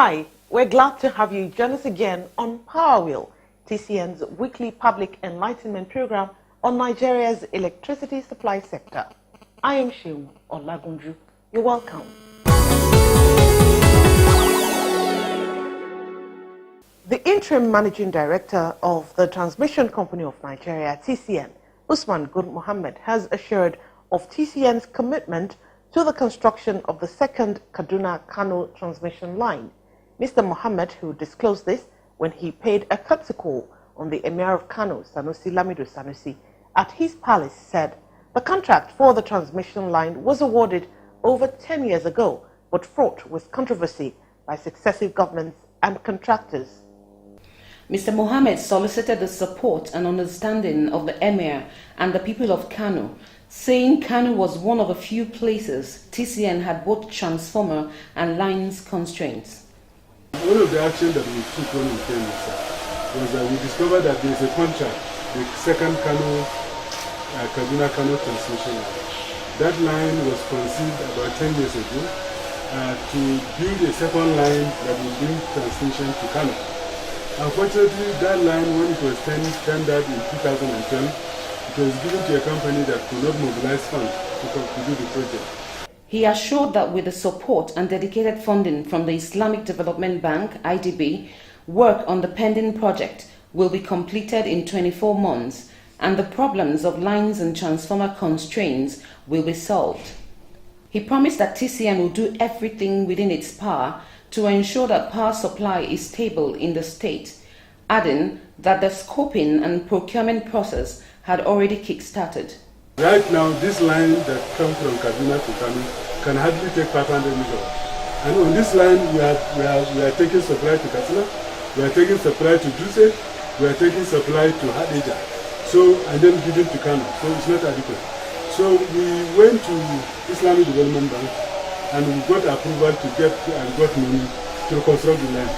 Hi, we're glad to have you join us again on Power Wheel, TCN's weekly public enlightenment program on Nigeria's electricity supply sector. I am Sheung Olagunju. You're welcome. The interim managing director of the Transmission Company of Nigeria, TCN, Usman Gun Mohammed, has assured of TCN's commitment to the construction of the second Kaduna-Kano transmission line. Mr. Mohammed, who disclosed this when he paid a courtesy call on the Emir of Kano, Sanusi Lamido Sanusi, at his palace, said the contract for the transmission line was awarded over 10 years ago, but fraught with controversy by successive governments and contractors. Mr. Mohammed solicited the support and understanding of the Emir and the people of Kano, saying Kano was one of the few places TCN had both transformer and lines constraints. One of the actions that we took when we came was that we discovered that there is a contract, the second Kaduna-Kano transmission line. That line was conceived about 10 years ago to build a second line that will bring transmission to Kano. Unfortunately, that line, when it was tendered in 2012, it was given to a company that could not mobilize funds to do the project. He assured that with the support and dedicated funding from the Islamic Development Bank, IDB, work on the pending project will be completed in 24 months and the problems of lines and transformer constraints will be solved. He promised that TCN will do everything within its power to ensure that power supply is stable in the state, adding that the scoping and procurement process had already kick-started. Right now, this line that comes from Kaduna to Kano can hardly take 500 megawatts. And on this line, we are taking supply to Katsina, we are taking supply to Duse, we are taking supply to Hadija, and then giving to Kano. So it's not adequate. So we went to Islamic Development Bank and we got approval to got money to construct the line.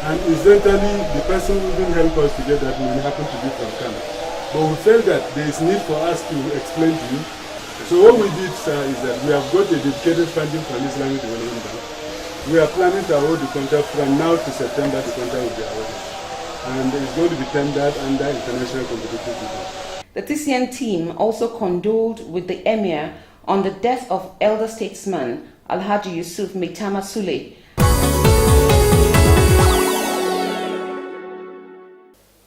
And incidentally, the person who didn't help us to get that money happened to be from Kano. But we felt that there is need for us to explain to you. So what we did, sir, is that we have got a dedicated funding from Islamic Development Bank. We are planning to award the contract from now to September. The contract will be awarded. And it's going to be tendered under international competitive bidding. The TCN team also condoled with the Emir on the death of elder statesman Alhaji Yusuf Maitama Sule.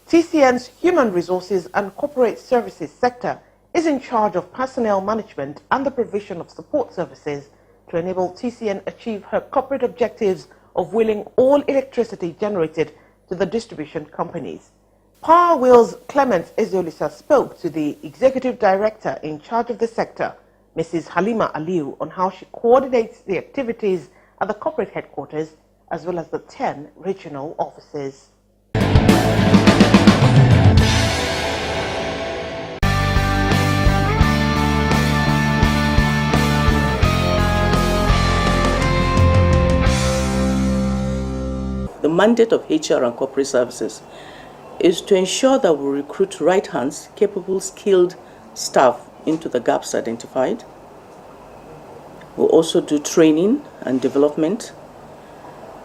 TCN's Human Resources and Corporate Services sector is in charge of personnel management and the provision of support services to enable TCN achieve her corporate objectives of wheeling all electricity generated to the distribution companies. Power Wheel's Clement Ezeolisa spoke to the executive director in charge of the sector, Mrs. Halima Aliu, on how she coordinates the activities at the corporate headquarters as well as the 10 regional offices. The mandate of HR and corporate services is to ensure that we recruit right hands, capable, skilled staff into the gaps identified. We'll also do training and development.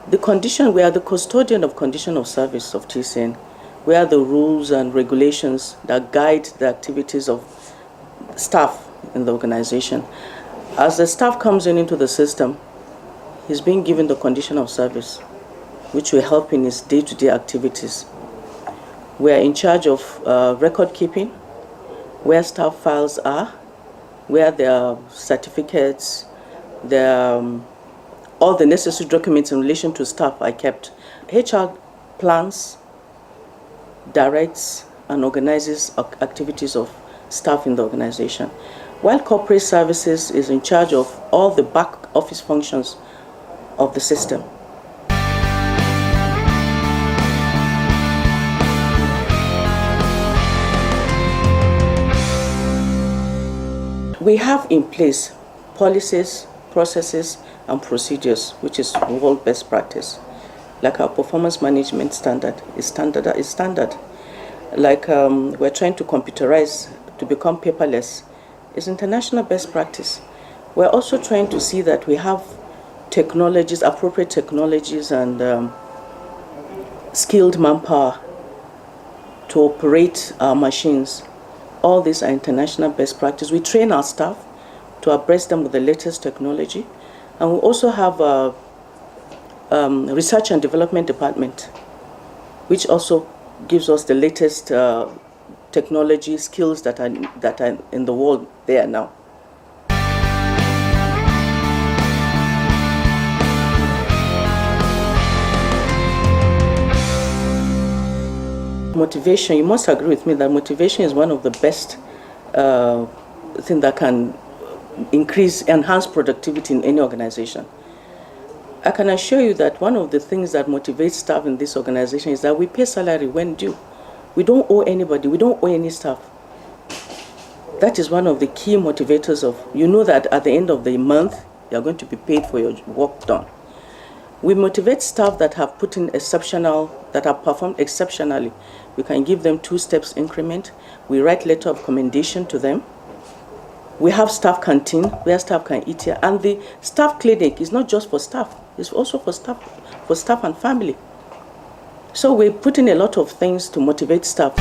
We are the custodian of condition of service of TCN. We are the rules and regulations that guide the activities of staff in the organization. As the staff comes into the system, he's being given the condition of service, which will help in his day-to-day activities. We are in charge of record keeping, where staff files are, where their certificates, all the necessary documents in relation to staff are kept. HR plans, directs, and organizes activities of staff in the organization, while corporate services is in charge of all the back office functions of the system. We have in place policies, processes, and procedures, which is world best practice. Like our performance management standard is standard. Like we're trying to computerize to become paperless is international best practice. We're also trying to see that we have technologies, appropriate technologies, and skilled manpower to operate our machines. All these are international best practice. We train our staff to abreast them with the latest technology. And we also have a research and development department, which also gives us the latest technology skills that are in the world there now. Motivation, you must agree with me that motivation is one of the best things that can enhance productivity in any organization. I can assure you that one of the things that motivates staff in this organization is that we pay salary when due. We don't owe anybody, we don't owe any staff. That is one of the key motivators of, you know that at the end of the month, you are going to be paid for your work done. We motivate staff that have put in that have performed exceptionally. We can give them 2 steps increment. We write letter of commendation to them. We have staff canteen where staff can eat here. And the staff clinic is not just for staff, it's also for staff and family. So we put in a lot of things to motivate staff.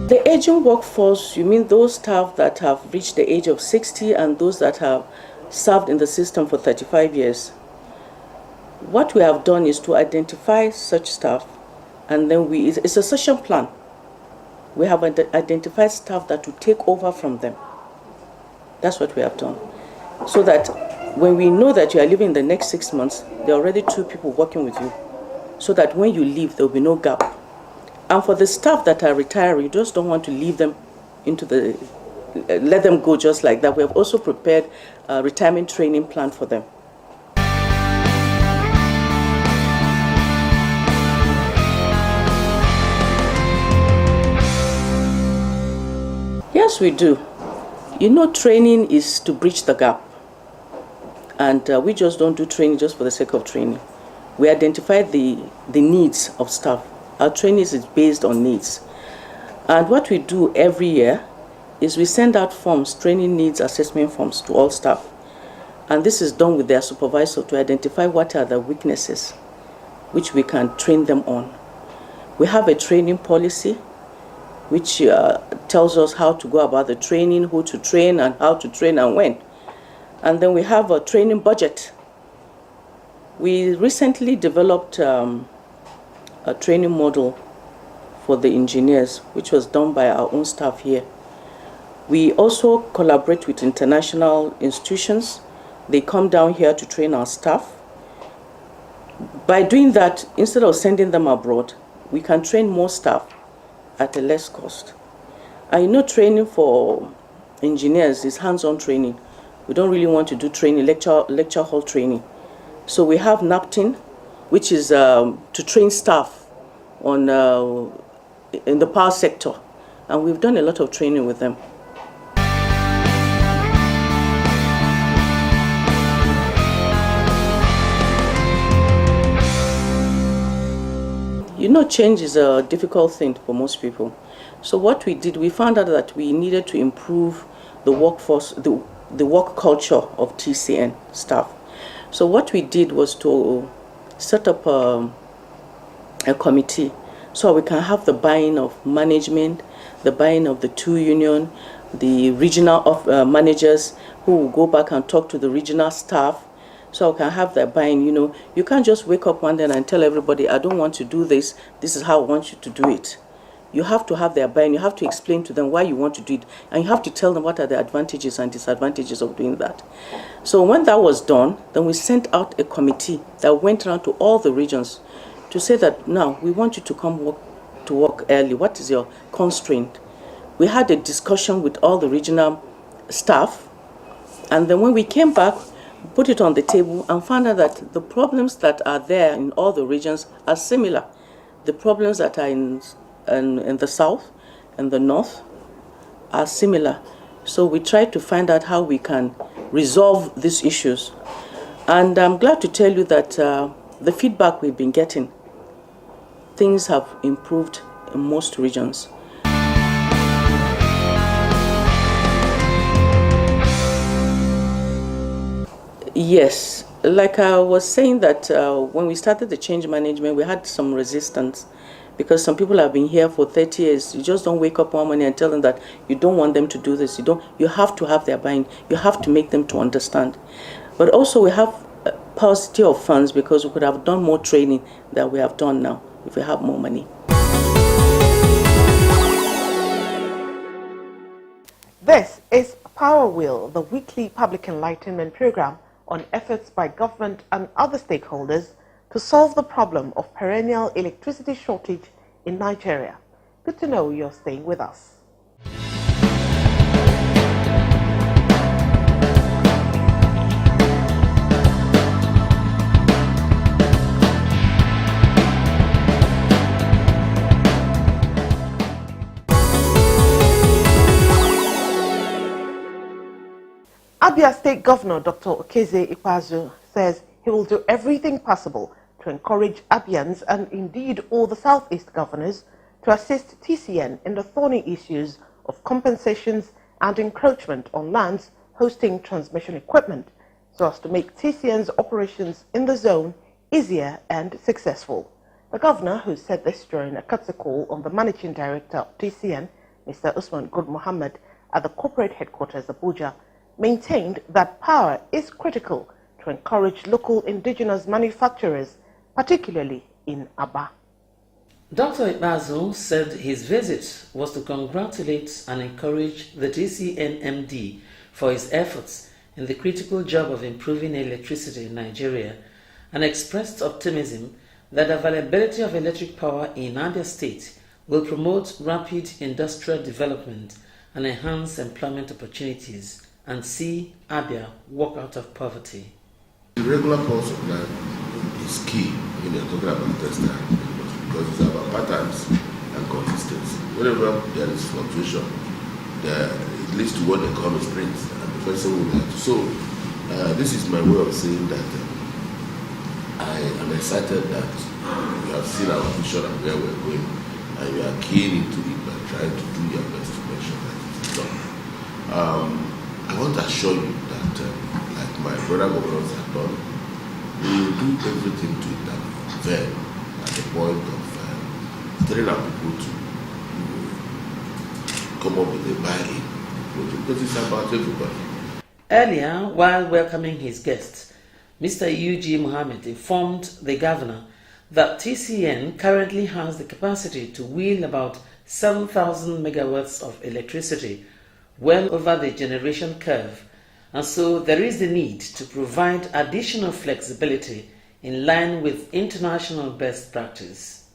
The aging workforce, you mean those staff that have reached the age of 60 and those that have served in the system for 35 years. What we have done is to identify such staff, and then it's a succession plan. We have identified staff that will take over from them. That's what we have done. So that when we know that you are leaving in the next 6 months, there are already 2 people working with you. So that when you leave, there will be no gap. And for the staff that are retiring, you just don't want to leave them let them go just like that. We have also prepared a retirement training plan for them. Yes, we do. You know, training is to bridge the gap. And we just don't do training just for the sake of training. We identify the needs of staff. Our training is based on needs. And what we do every year is we send out forms, training needs assessment forms to all staff. And this is done with their supervisor to identify what are the weaknesses which we can train them on. We have a training policy which tells us how to go about the training, who to train, and how to train and when. And then we have a training budget. We recently developed a training model for the engineers, which was done by our own staff here. We also collaborate with international institutions. They come down here to train our staff. By doing that, instead of sending them abroad, we can train more staff at a less cost. And you know, training for engineers is hands-on training. We don't really want to do training, lecture hall training. So we have NAPTIN, which is to train staff on in the power sector. And we've done a lot of training with them. You know, change is a difficult thing for most people. So what we did, we found out that we needed to improve the workforce, the work culture of TCN staff. So what we did was to set up a committee so we can have the buy-in of management, the buy-in of the 2 union, the regional managers who will go back and talk to the regional staff. So we can have that buy-in. You know, you can't just wake up one day and tell everybody, I don't want to do this, this is how I want you to do it. You have to have their buy-in. You have to explain to them why you want to do it. And you have to tell them what are the advantages and disadvantages of doing that. So when that was done, then we sent out a committee that went around to all the regions to say that, now, we want you to come to work early. What is your constraint? We had a discussion with all the regional staff. And then when we came back, put it on the table and found out that the problems that are there in all the regions are similar. The problems that are in the south and the north are similar. So we tried to find out how we can resolve these issues. And I'm glad to tell you that the feedback we've been getting, things have improved in most regions. Yes, like I was saying that when we started the change management, we had some resistance because some people have been here for 30 years. You just don't wake up one morning and tell them that you don't want them to do this. You have to have their buy-in. You have to make them to understand. But also we have a paucity of funds because we could have done more training than we have done now if we have more money. This is Power Wheel, the weekly public enlightenment program on efforts by government and other stakeholders to solve the problem of perennial electricity shortage in Nigeria. Good to know you're staying with us. Abia State Governor Dr. Okeze Ikpeazu says he will do everything possible to encourage Abians and indeed all the Southeast governors to assist TCN in the thorny issues of compensations and encroachment on lands hosting transmission equipment so as to make TCN's operations in the zone easier and successful. The governor, who said this during a courtesy call on the managing director of TCN, Mr. Usman Good Mohammed, at the corporate headquarters Abuja, maintained that power is critical to encourage local indigenous manufacturers, particularly in Aba. Dr. Ikpeazu said his visit was to congratulate and encourage the TCN MD for his efforts in the critical job of improving electricity in Nigeria and expressed optimism that availability of electric power in Abia State will promote rapid industrial development and enhance employment opportunities and see Abia walk out of poverty. The regular power supply is key when you're talking about textile because it's about patterns and consistency. Whenever there is fluctuation, it leads to what the economy brings, and the person will have to. So, this is my way of saying that I am excited that you have seen our vision and where we're going, and you are keen into it by trying to do your best to make sure that it is done. I want to assure you that, like my brother governors have done, we will do everything to intervene at the point of telling our people to come up with a buy-in, because it's about everybody. Earlier, while welcoming his guests, Mr. UG Mohammed informed the governor that TCN currently has the capacity to wheel about 7,000 megawatts of electricity well over the generation curve, and so there is the need to provide additional flexibility in line with international best practice.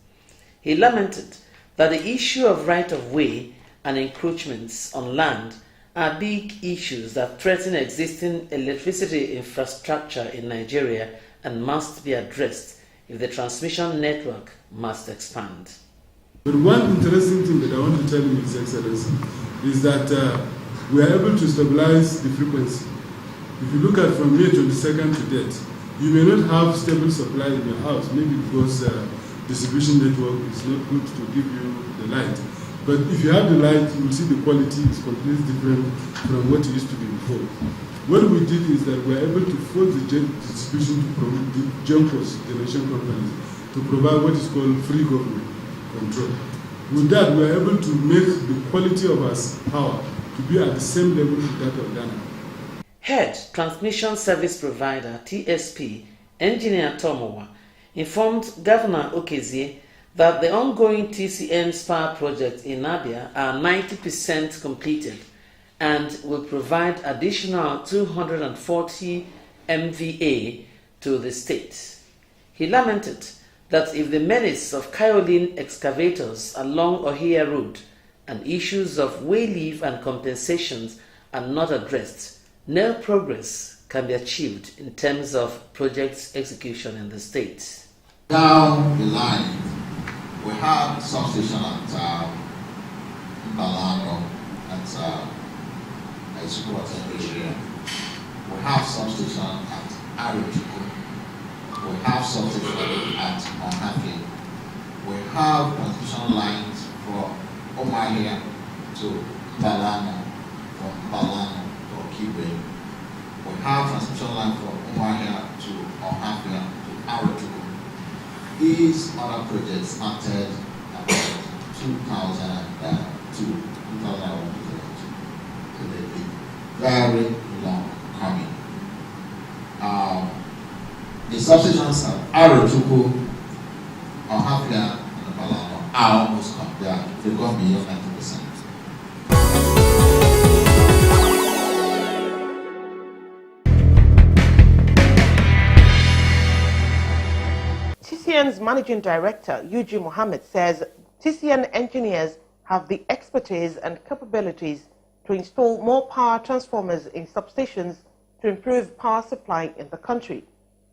He lamented that the issue of right-of-way and encroachments on land are big issues that threaten existing electricity infrastructure in Nigeria and must be addressed if the transmission network must expand. But one interesting thing that I want to tell you, His Excellency, is that we are able to stabilize the frequency. If you look at from May 22nd to date, you may not have stable supply in your house, maybe because distribution network is not good to give you the light. But if you have the light, you will see the quality is completely different from what it used to be before. What we did is that we are able to force the distribution to the GENCOs, generation companies, to provide what is called free government control. With that, we are able to make the quality of our power to be at the same level with that of Ghana. Head Transmission Service Provider TSP, Engineer Tomowa, informed Governor Okeze that the ongoing TCN power projects in Abia are 90% completed and will provide additional 240 MVA to the state. He lamented that if the menace of kaolin excavators along Ohia Road and issues of way leave and compensations are not addressed, no progress can be achieved in terms of project execution in the state. Down the line, we have substation at Balano, at Isukwata area. We have substation at Arichiko. We have substation at Onhafi. We have transmission lines from Omahia to Balano, from Balano to Okibe. We have transmission line from Umuahia to Ohafia to Arotuku. These other projects started about 2002, 2001. So they've been very long coming. The substations at Arotuku, Ohafia, and Balano are almost come. They've gone beyond 90%. TCN's Managing Director, UG Mohammed, says TCN engineers have the expertise and capabilities to install more power transformers in substations to improve power supply in the country.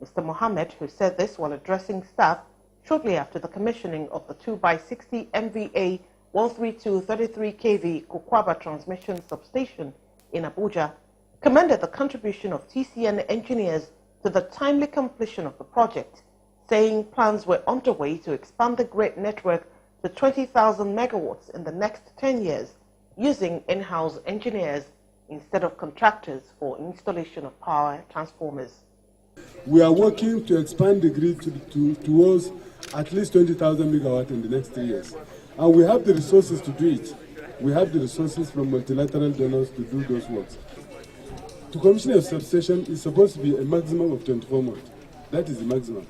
Mr. Mohammed, who said this while addressing staff shortly after the commissioning of the 2x60 MVA 13233 kV Kokwaba transmission substation in Abuja, commended the contribution of TCN engineers to the timely completion of the project, saying plans were underway to expand the grid network to 20,000 megawatts in the next 10 years using in-house engineers instead of contractors for installation of power transformers. We are working to expand the grid towards at least 20,000 megawatts in the next 3 years. And we have the resources to do it. We have the resources from multilateral donors to do those works. To commission a substation is supposed to be a maximum of 24 months. That is the maximum.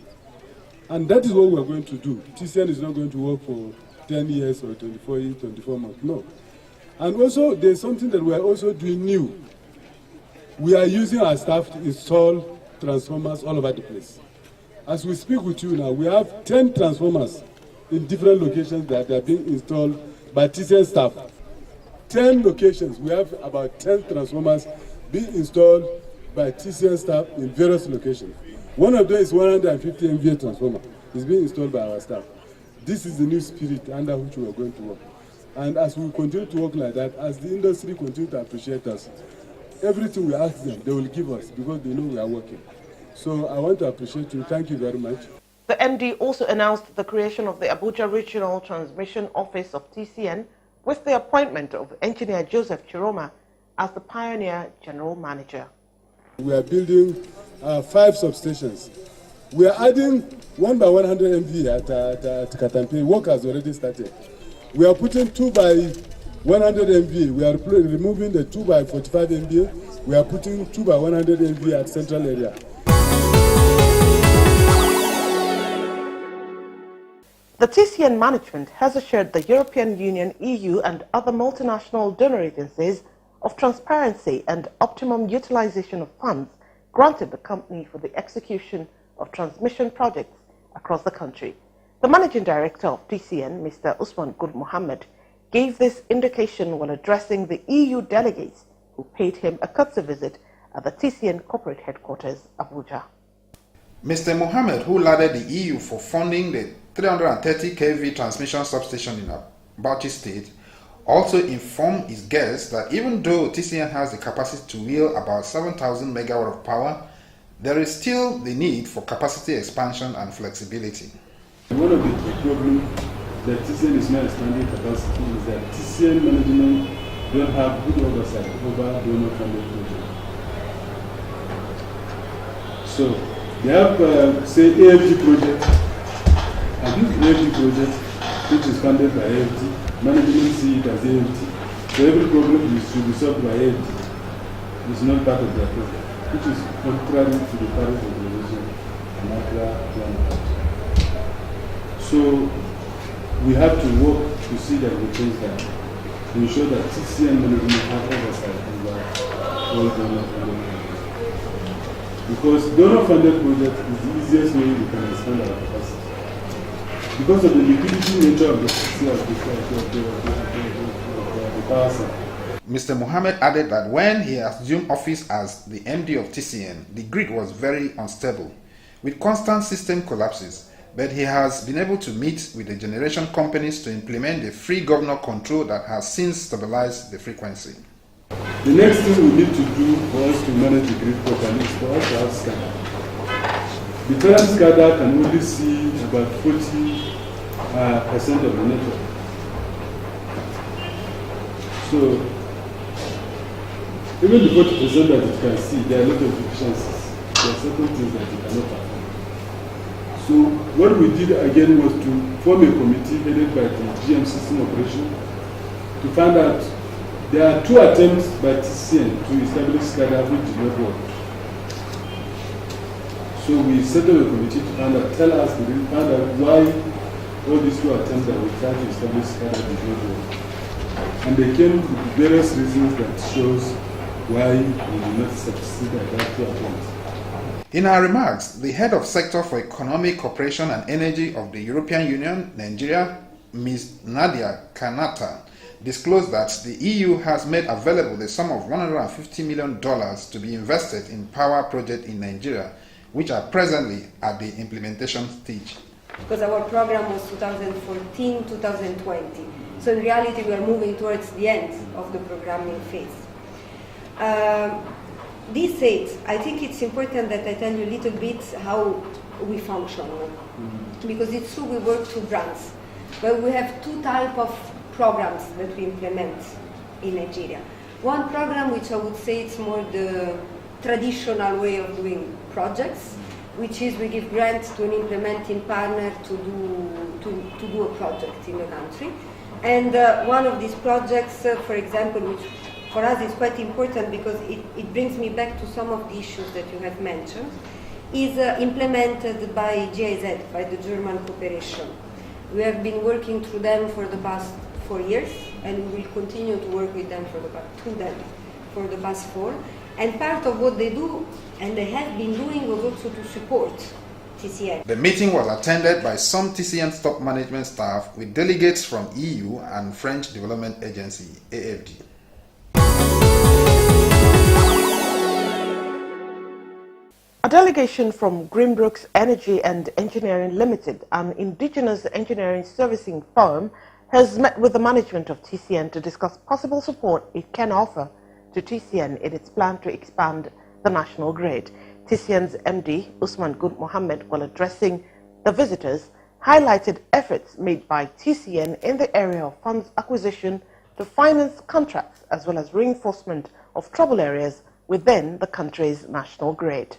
And that is what we are going to do. TCN is not going to work for 10 years or 24 years, 24 months. No. And also, there's something that we are also doing new. We are using our staff to install transformers all over the place. As we speak with you now, we have 10 transformers in different locations that are being installed by TCN staff. 10 locations, we have about 10 transformers being installed by TCN staff in various locations. One of them is 150 MVA transformer. It's being installed by our staff. This is the new spirit under which we are going to work. And as we continue to work like that, as the industry continues to appreciate us, everything we ask them, they will give us because they know we are working. So I want to appreciate you. Thank you very much. The MD also announced the creation of the Abuja Regional Transmission Office of TCN with the appointment of Engineer Joseph Chiroma as the Pioneer General Manager. We are building 5 substations. We are adding 1 by 100 MVA at Katampe. Work has already started. We are putting 2 by 100 MVA. We are removing the 2 by 45 MVA. We are putting 2 by 100 MVA at central area. The TCN management has assured the European Union, EU and other multinational donor agencies of transparency and optimum utilization of funds granted the company for the execution of transmission projects across the country. The Managing Director of TCN, Mr. Usman Good Mohammed, gave this indication while addressing the EU delegates who paid him a courtesy visit at the TCN corporate headquarters, Abuja. Mr. Mohammed, who lauded the EU for funding the 330 kV transmission substation in Bauchi State, also informed his guests that even though TCN has the capacity to wheel about 7,000 megawatt of power, there is still the need for capacity expansion and flexibility. One of the key problems that TCN is not expanding capacity is that TCN management don't have good oversight over donor-funded projects. So they have, say, AFG project, and this AFG project, which is funded by AFG, management see it as AFG. So every problem should be solved by AFG. It's not part of their project, which is contrary to the Paris Declaration and Accra Plan. So we have to work to see that we change that, to ensure that TCN management have oversight over all donor-funded projects. Because donor-funded project is the easiest way we can expand our capacity. Because of the liquidity nature of the power sector. Mr. Mohammed added that when he assumed office as the MD of TCN, the grid was very unstable, with constant system collapses, but he has been able to meet with the generation companies to implement the free governor control that has since stabilized the frequency. The next thing we need to do for us to manage the grid properly is for us to have SCADA. The current SCADA can only see about 40% of the network. So Even the 40% that you can see, there are a lot of deficiencies. There are certain things that you cannot perform. So what we did again was to form a committee headed by the GM system operation to find out. There are 2 attempts by TCN to establish SCADA which did not work. So we set up a committee to find out, find out why all these 2 attempts that we tried to establish SCADA did not work. And they came with various reasons that shows why we did not succeed at that 2 attempts. In her remarks, the head of Sector for Economic Cooperation and Energy of the European Union, Nigeria, Ms. Nadia Kanata, disclosed that the EU has made available the sum of $150 million to be invested in power projects in Nigeria, which are presently at the implementation stage. Because our program was 2014-2020. So in reality, we are moving towards the end of the programming phase. This said, I think it's important that I tell you a little bit how we function. Because it's true we work through grants, but we have 2 types of programs that we implement in Nigeria. One program, which I would say it's more the traditional way of doing projects, which is we give grants to an implementing partner to do a project in the country. And one of these projects, for example, which for us is quite important because it brings me back to some of the issues that you have mentioned, is implemented by GIZ, by the German Cooperation. We have been working through them for the past 4 years, and we will continue to work with them for the past 4. And part of what they do, and they have been doing, was also to support TCN. The meeting was attended by some TCN top management staff with delegates from EU and French Development Agency, AFD. A delegation from Greenbrooks Energy and Engineering Limited, an indigenous engineering servicing firm, has met with the management of TCN to discuss possible support it can offer to TCN in its plan to expand the national grid. TCN's MD, Usman Good Mohammed, while addressing the visitors, highlighted efforts made by TCN in the area of funds acquisition to finance contracts as well as reinforcement of trouble areas within the country's national grid.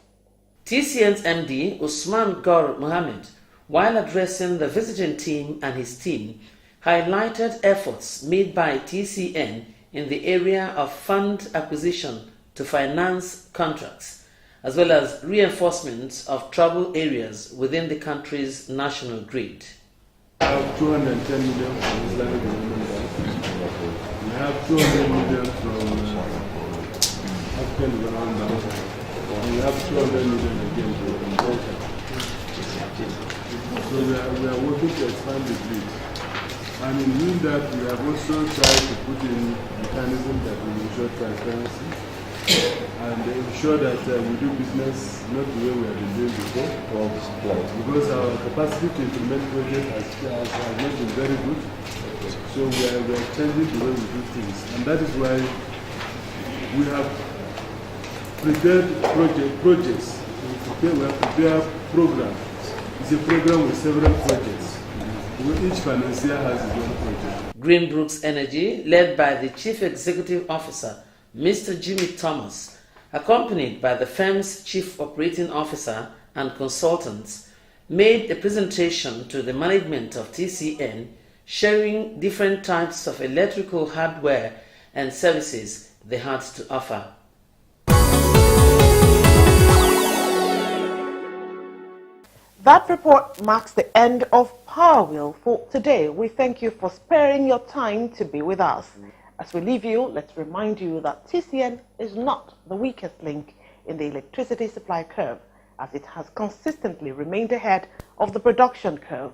TCN's MD, Usman Good Mohammed, while addressing the visiting team and his team, highlighted efforts made by TCN in the area of fund acquisition to finance contracts, as well as reinforcement of trouble areas within the country's national grid. We have 210 million from Islamic Development Bank. We have 200 million from African Development Bank. And we have 200 million again from Delta. So we are working to expand the grid. And in doing that, we have also tried to put in mechanisms that will ensure transparency and ensure that we do business not the way we have been doing before. Because our capacity to implement projects has not been very good. So we are changing the way we do things. And that is why we have prepared projects. We have prepared programs. It's a program with several projects. Each financier has his own project. Greenbrooks Energy, led by the Chief Executive Officer, Mr. Jimmy Thomas, accompanied by the firm's Chief Operating Officer and consultants, made a presentation to the management of TCN showing different types of electrical hardware and services they had to offer. That report marks the end of Power Wheel for today. We thank you for sparing your time to be with us. As we leave you, let's remind you that TCN is not the weakest link in the electricity supply curve, as it has consistently remained ahead of the production curve.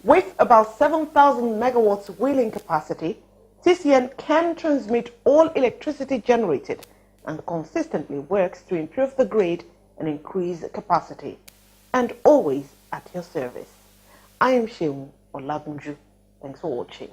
With about 7,000 megawatts wheeling capacity, TCN can transmit all electricity generated and consistently works to improve the grid and increase capacity. And always at your service. I am Sheung Olagunju. Thanks for watching.